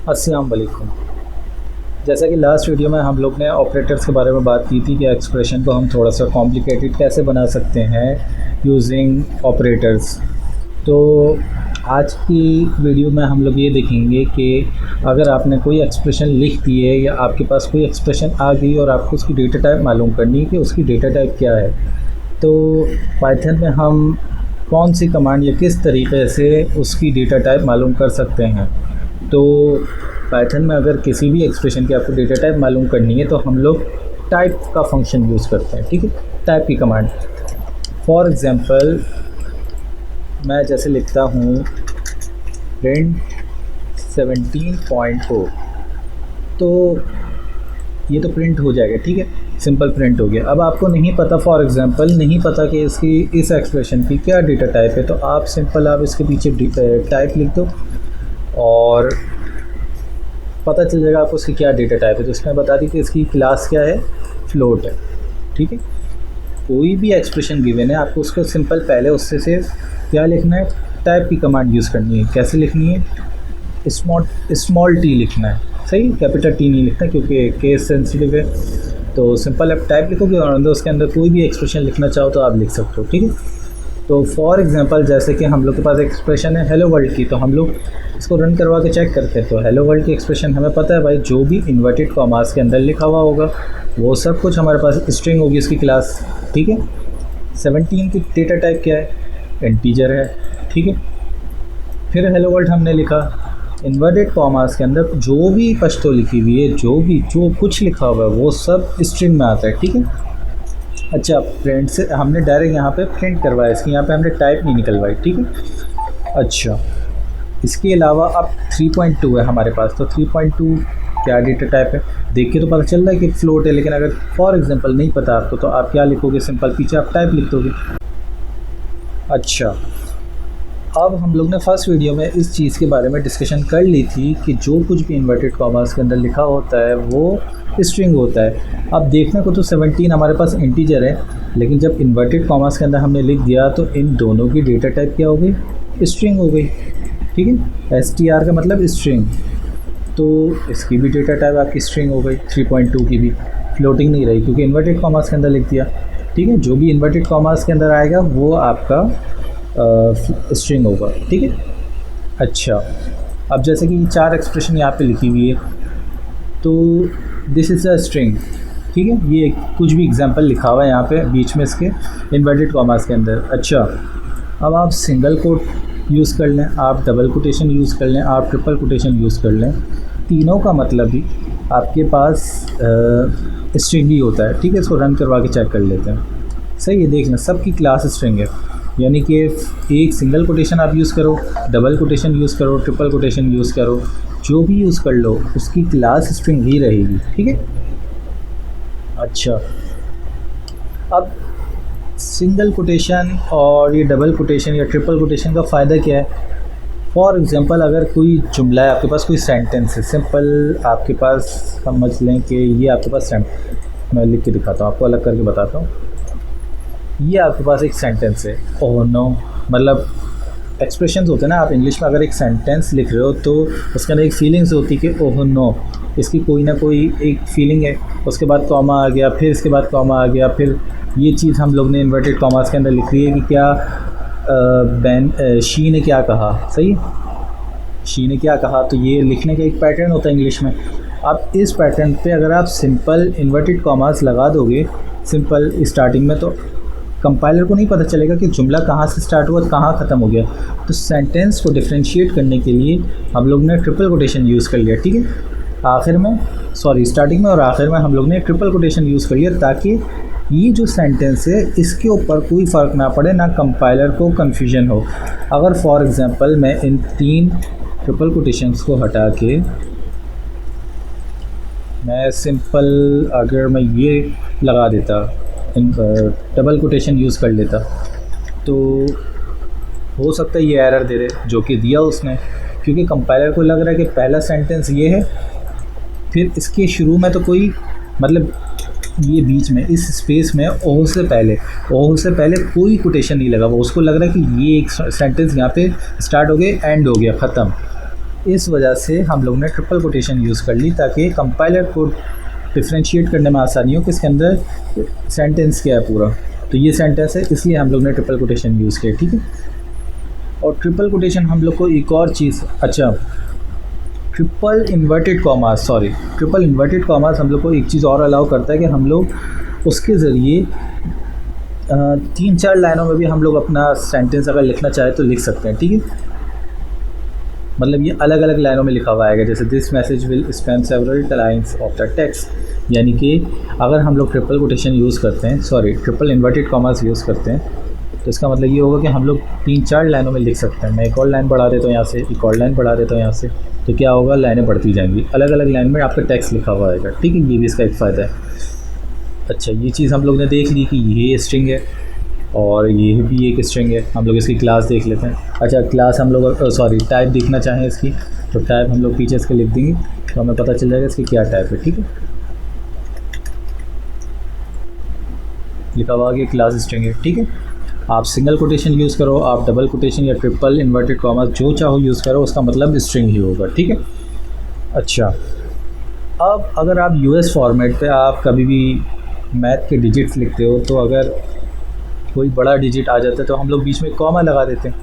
अस्सलाम वालेकुम। जैसा कि लास्ट वीडियो में हम लोग ने ऑपरेटर्स के बारे में बात की थी कि एक्सप्रेशन को हम थोड़ा सा कॉम्प्लिकेटेड कैसे बना सकते हैं यूजिंग ऑपरेटर्स। तो आज की वीडियो में हम लोग ये देखेंगे कि अगर आपने कोई एक्सप्रेशन लिख दी है या आपके पास कोई एक्सप्रेशन आ गई और आपको उसकी डेटा टाइप मालूम करनी है कि उसकी डेटा टाइप क्या है, तो पाइथन में हम कौन सी कमांड या किस तरीके से उसकी डेटा टाइप मालूम कर सकते हैं। तो पाइथन में अगर किसी भी एक्सप्रेशन की आपको डेटा टाइप मालूम करनी है तो हम लोग टाइप का फंक्शन यूज़ करते हैं। ठीक है, टाइप की कमांड। फॉर एग्ज़ाम्पल मैं जैसे लिखता हूँ प्रिंट 17.4, तो ये तो प्रिंट हो जाएगा। ठीक है, सिंपल प्रिंट हो गया। अब आपको नहीं पता, फॉर एग्ज़ाम्पल नहीं पता कि इसकी इस एक्सप्रेशन की क्या डेटा टाइप है, तो आप सिंपल आप इसके पीछे टाइप लिख दो और पता चल जाएगा आपको इसकी क्या डेटा टाइप है। तो इसमें बता दी कि इसकी क्लास क्या है, फ्लोट है। ठीक है, कोई भी एक्सप्रेशन गिवन है आपको उसको सिंपल पहले उससे से क्या लिखना है, टाइप की कमांड यूज़ करनी है। कैसे लिखनी है, स्मॉल टी लिखना है। सही, कैपिटल टी नहीं लिखना क्योंकि केस सेंसिटिव है। तो सिंपल आप टाइप लिखोगे और अंदर उसके अंदर कोई भी एक्सप्रेशन लिखना चाहो तो आप लिख सकते हो। ठीक है, तो फॉर एग्जांपल जैसे कि हम लोग के पास एक्सप्रेशन है हेलो वर्ल्ड की, तो हम लोग इसको रन करवा के चेक करते हैं। तो हेलो वर्ल्ड की एक्सप्रेशन हमें पता है भाई, जो भी इन्वर्टेड कॉमास के अंदर लिखा हुआ होगा वो सब कुछ हमारे पास स्ट्रिंग होगी इसकी क्लास। ठीक है, 17 की डेटा टाइप क्या है, इंटीजर है। ठीक है, फिर हेलो वर्ल्ड हमने लिखा, इन्वर्टेड कॉमास के अंदर जो भी पश्तो लिखी हुई है, जो कुछ लिखा हुआ है वो सब स्ट्रिंग में आता है। ठीक है, अच्छा, प्रिंट से हमने डायरेक्ट यहाँ पे प्रिंट करवाया, इसकी यहाँ पे हमने टाइप नहीं निकलवाई। ठीक है, अच्छा, इसके अलावा अब 3.2 है हमारे पास, तो 3.2 क्या डेटा टाइप है, देख के तो पता चल रहा है कि फ्लोट है। लेकिन अगर फॉर एग्जांपल नहीं पता आपको तो आप क्या लिखोगे, सिंपल पीछे आप टाइप लिख दोगे। अच्छा, अब हम लोग ने फर्स्ट वीडियो में इस चीज़ के बारे में डिस्कशन कर ली थी कि जो कुछ भी इन्वर्टेड कॉमास के अंदर लिखा होता है वो स्ट्रिंग होता है। अब देखने को तो 17 हमारे पास इंटीजर है, लेकिन जब इन्वर्टेड कॉमास के अंदर हमने लिख दिया तो इन दोनों की डेटा टाइप क्या हो गई, स्ट्रिंग हो गई। ठीक है, str का मतलब स्ट्रिंग, तो इसकी भी डेटा टाइप आपकी स्ट्रिंग हो गई। 3.2 की भी फ्लोटिंग नहीं रही क्योंकि इन्वर्टेड कॉमास के अंदर लिख दिया। ठीक है, जो भी इन्वर्टेड कॉमास के अंदर आएगा वो आपका स्ट्रिंग होगा। ठीक है, अच्छा, अब जैसे कि 4 एक्सप्रेशन यहाँ पे लिखी हुई है, तो दिस इज़ अ स्ट्रिंग। ठीक है, ये कुछ भी एग्जांपल लिखा हुआ है यहाँ पे बीच में इसके इन्वर्टेड कॉमास के अंदर। अच्छा, अब आप सिंगल कोट यूज़ कर लें, आप डबल कोटेशन यूज़ कर लें, आप ट्रिपल कोटेशन यूज़ कर लें, तीनों का मतलब ही आपके पास स्ट्रिंग ही होता है। ठीक है, इसको रन करवा के चेक कर लेते हैं। सही है, देख लें सबकी क्लास स्ट्रिंग है, यानी कि एक सिंगल कोटेशन आप यूज़ करो, डबल कोटेशन यूज़ करो, ट्रिपल कोटेशन यूज़ करो, जो भी यूज़ कर लो उसकी क्लास स्ट्रिंग ही रहेगी। ठीक है, अच्छा, अब सिंगल कोटेशन और ये डबल कोटेशन या ट्रिपल कोटेशन का फ़ायदा क्या है। फॉर एग्जांपल अगर कोई जुमला है, आपके पास कोई सेंटेंस है, सिंपल आपके पास समझ लें कि ये आपके पास मैं लिख के दिखाता हूँ, आपको अलग करके बताता हूँ। ये आपके पास एक सेंटेंस है, ओह नो, मतलब एक्सप्रेशंस होते हैं ना, आप इंग्लिश में अगर एक सेंटेंस लिख रहे हो तो उसके अंदर एक फीलिंग्स होती है कि ओह नो, इसकी कोई ना कोई एक फीलिंग है। उसके बाद कॉमा आ गया, फिर इसके बाद कॉमा आ गया, फिर ये चीज़ हम लोग ने इन्वर्टेड कॉमास के अंदर लिख रही है कि क्या शी ने क्या कहा। सही, शी ने क्या कहा, तो ये लिखने का एक पैटर्न होता है इंग्लिश में। अब इस पैटर्न पे अगर आप सिंपल इन्वर्टेड कॉमास लगा दोगे सिंपल स्टार्टिंग में, तो कंपाइलर को नहीं पता चलेगा कि जुमला कहाँ से स्टार्ट हुआ कहाँ ख़त्म हो गया। तो सेंटेंस को डिफ्रेंशिएट करने के लिए हम लोग ने ट्रिपल कोटेशन यूज़ कर लिया। ठीक है, स्टार्टिंग में और आखिर में हम लोग ने ट्रिपल कोटेशन यूज़ कर लिया ताकि ये जो सेंटेंस है इसके ऊपर कोई फ़र्क ना पड़े, ना कंपाइलर को कन्फ्यूजन हो। अगर फॉर एग्ज़ाम्पल मैं इन 3 ट्रिपल कोटेशंस को हटा के मैं सिंपल अगर मैं ये लगा देता, डबल कोटेशन यूज़ कर लेता, तो हो सकता है ये एरर दे दे, जो कि दिया उसने, क्योंकि कंपाइलर को लग रहा है कि पहला सेंटेंस ये है, फिर इसके शुरू में तो कोई मतलब ये बीच में इस स्पेस में ओह से पहले कोई कोटेशन नहीं लगा। वो उसको लग रहा है कि ये एक सेंटेंस यहाँ पे स्टार्ट हो गया, एंड हो गया, ख़त्म। इस वजह से हम लोग ने ट्रिपल कोटेशन यूज़ कर ली ताकि कंपाइलर को डिफ्रेंशिएट करने में आसानी हो कि इसके अंदर सेंटेंस क्या है पूरा। तो ये सेंटेंस है, इसलिए हम लोग ने ट्रिपल कोटेशन यूज़ किया, ठीक है। और ट्रिपल कोटेशन हम लोग को एक और चीज़, अच्छा ट्रिपल इन्वर्टेड कॉमास हम लोग को एक चीज़ और अलाउ करता है कि हम लोग उसके ज़रिए 3-4 लाइनों में भी हम लोग अपना सेंटेंस अगर लिखना चाहे तो लिख सकते हैं, ठीक है। मतलब ये अलग अलग लाइनों में लिखा हुआ आएगा, जैसे this message will Spain several lines of the text, यानी कि अगर हम लोग ट्रिपल कोटेशन यूज़ करते हैं, ट्रिपल इन्वर्टेड कॉमास यूज़ करते हैं, तो इसका मतलब ये होगा कि हम लोग 3-4 लाइनों में लिख सकते हैं। मैं एक और लाइन बढ़ा देता हूँ यहाँ से, एक और लाइन बढ़ा देता हूँ यहाँ से, तो क्या होगा, लाइनें बढ़ती जाएंगी, अलग अलग लाइन में आपका टेक्स्ट लिखा हुआ आएगा, ठीक है। ये भी इसका एक फ़ायदा है। अच्छा, ये चीज़ हम लोग ने देख ली कि ये स्ट्रिंग है और ये भी एक स्ट्रिंग है। हम लोग इसकी क्लास देख लेते हैं। अच्छा, क्लास हम लोग टाइप देखना चाहें इसकी, तो टाइप हम लोग पीछे इसके लिख देंगे तो हमें पता चल जाएगा इसकी क्या टाइप है, ठीक है। लिखा हुआ कि क्लास स्ट्रिंग है, ठीक है। आप सिंगल कोटेशन यूज़ करो, आप डबल कोटेशन या ट्रिपल इन्वर्टेड कॉमास जो चाहो यूज़ करो, उसका मतलब स्ट्रिंग ही होगा, ठीक है। अच्छा, अब अगर आप यूएस फॉर्मेट पे आप कभी भी मैथ के डिजिट्स लिखते हो, तो अगर कोई बड़ा डिजिट आ जाता है तो हम लोग बीच में कॉमा लगा देते हैं।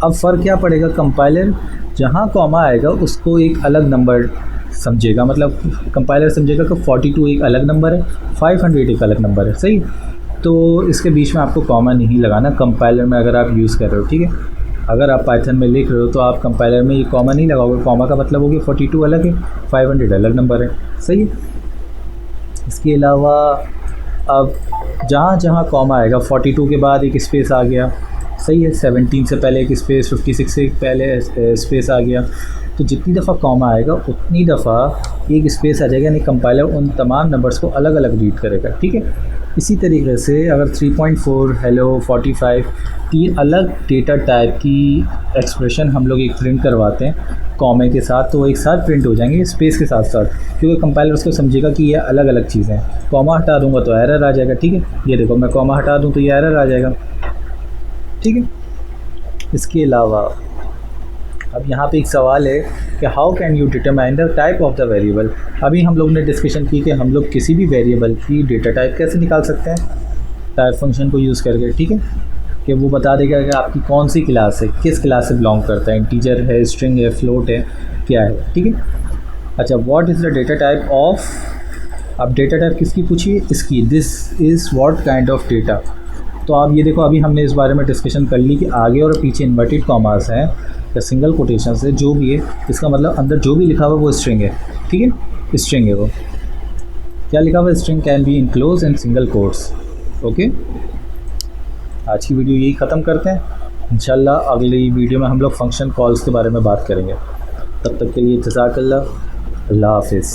अब फ़र्क क्या पड़ेगा, कंपाइलर जहाँ कॉमा आएगा उसको एक अलग नंबर समझेगा, मतलब कंपाइलर समझेगा कि 42 एक अलग नंबर है, 500 एक अलग नंबर है, सही। तो इसके बीच में आपको कॉमा नहीं लगाना कंपाइलर में अगर आप यूज़ कर रहे हो, ठीक है। अगर आप पाइथन में लिख रहे हो तो आप कंपाइलर में ये कॉमा नहीं लगाओगे, कॉमा का मतलब हो गया 42 अलग है, 500 अलग नंबर है, सही है। इसके अलावा अब जहाँ जहाँ कॉमा आएगा, 42 के बाद एक स्पेस आ गया, सही है, 17 से पहले एक स्पेस, 56 से पहले स्पेस आ गया, तो जितनी दफ़ा कॉमा आएगा उतनी दफ़ा एक स्पेस आ जाएगा, यानी कंपाइलर उन तमाम नंबर्स को अलग अलग रीड करेगा, ठीक है। इसी तरीके से अगर 3.4, हेलो, 45 3 अलग डेटा टाइप की एक्सप्रेशन हम लोग एक प्रिंट करवाते हैं कॉमे के साथ, तो वो एक साथ प्रिंट हो जाएंगे स्पेस के साथ साथ, क्योंकि कंपाइलर उसको समझेगा कि ये अलग अलग चीज़ें हैं। कॉमा हटा दूंगा तो एरर आ जाएगा, ठीक है। ये देखो, मैं कॉमा हटा दूं तो ये एरर आ जाएगा, ठीक है। इसके अलावा अब यहाँ पे एक सवाल है कि how can you determine the type of the variable. अभी हम लोग ने डिस्कशन की कि हम लोग किसी भी वेरिएबल की डेटा टाइप कैसे निकाल सकते हैं, टाइप फंक्शन को यूज़ करके, ठीक है। कि वो बता देगा कि आपकी कौन सी क्लास है, किस क्लास से बिलोंग करता है, इंटीजर है, स्ट्रिंग है, फ्लोट है, क्या है, ठीक है। अच्छा, what is the data type of, अब डेटा टाइप किसकी पूछिए, इसकी, this is what kind of data. तो आप ये देखो, अभी हमने इस बारे में डिस्कशन कर ली कि आगे और पीछे इन्वर्टेड कॉमास हैं या सिंगल कोटेशन है, जो भी है, इसका मतलब अंदर जो भी लिखा हुआ है वो स्ट्रिंग है, ठीक है, स्ट्रिंग है। वो क्या लिखा हुआ है, string can be enclose in single quotes, okay. आज की वीडियो यही ख़त्म करते हैं। इंशाल्लाह अगली वीडियो में हम लोग फंक्शन कॉल्स के बारे में बात करेंगे। तब तक के लिए इंतज़ार कर लो। अल्लाह हाफिज़।